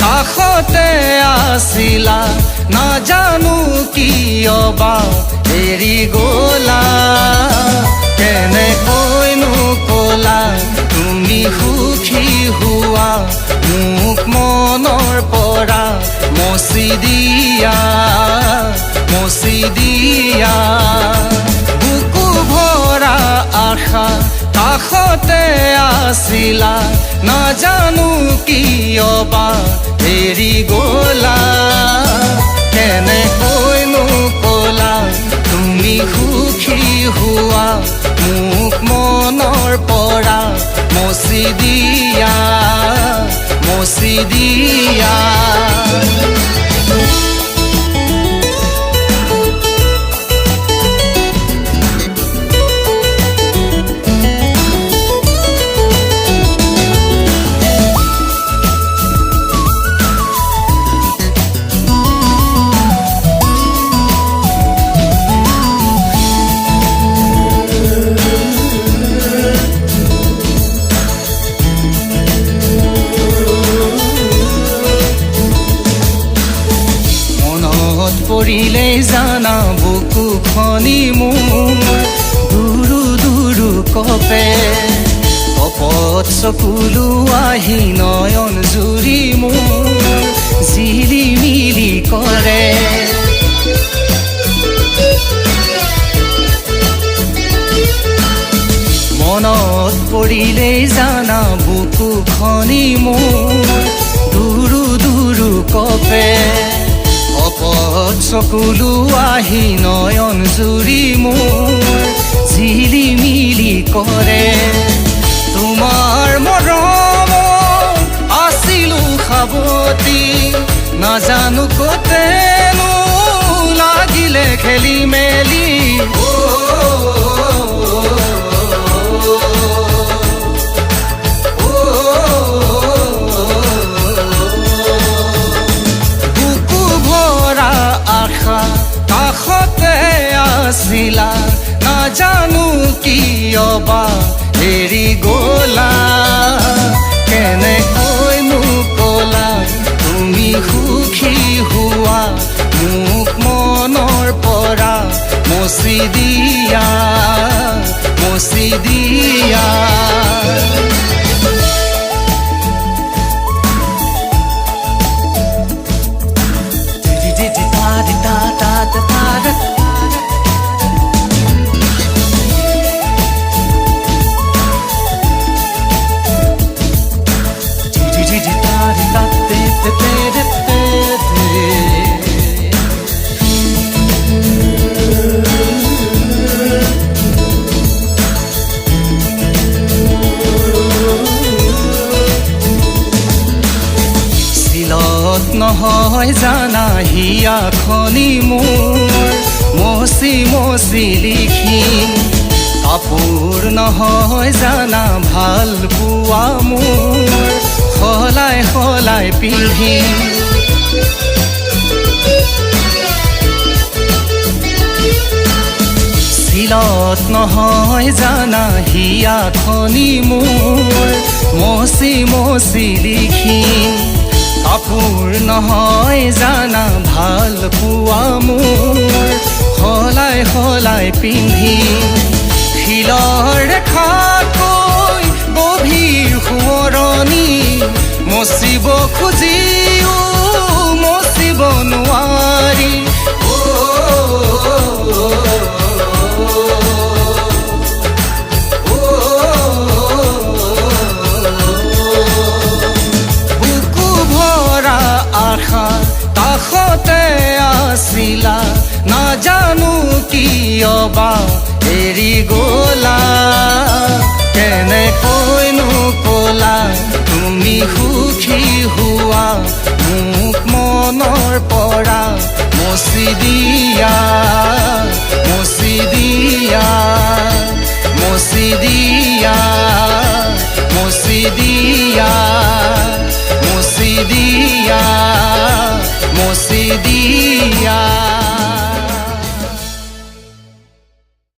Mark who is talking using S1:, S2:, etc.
S1: কাষতে আছিলা নাজানো কিয় বা এৰি গলা কেনেকৈনো কলা তুমি সুখী হোৱা মোক মনৰ পৰা মচি দিয়া বুকু ভৰা আশা কাষতে আছিলা নাজানো কিয় বা এৰি গলা কেনেকৈনো কলা তুমি সুখী হোৱা মোক মনৰ পৰা মচি দিয়া পৰিলে জানা বুকু খনি মোৰ দুৰু দুৰু কপে কপত চকুলো আহি নয়ন জুৰি মোৰ জিলি মিলি কৰে মনত পৰিলে জানা বুকু খনি মোৰ দুৰু দুৰু কপে কপত চকুলো আহি নয়ন জুৰি মোৰ জিলি মিলি কৰে তোমাৰ মৰম আছিলো সাৱতি নাজানো কতেনো লাগিলে খেলি মেলি কাষতে আছিলা নাজানো কিয় বা এৰি গলা কেনেকৈনো কলা তুমি সুখী হোৱা মোক মনৰ পৰা মচি দিয়া নহয় জানা হিয়া খনি মোৰ মচি মচি লিখি কাপোৰ নহয় জানা ভাল পোৱা মোৰ সলাই সলাই পিন্ধি চিলত নহয় জানা হিয়া খনি মোৰ মচি মচি লিখি কাপোৰ নহয় জানা ভাল পোৱা মোৰ সলাই সলাই পিন্ধি শিলৰ ৰেখাকৈ গভীৰ সোঁৱৰণি মচিব খুজিও মচিব নোৱাৰি বুকু ভৰা কাষতে আছিলা নাজানো কিয় বা এৰি গলা কেনেকৈনো কলা তুমি সুখী হোৱা মোক মনৰ পৰা মচি দিয়া মচি দিয়া মচি দিয়া মচি দিয়া মচি দিয়া মচি দিয়া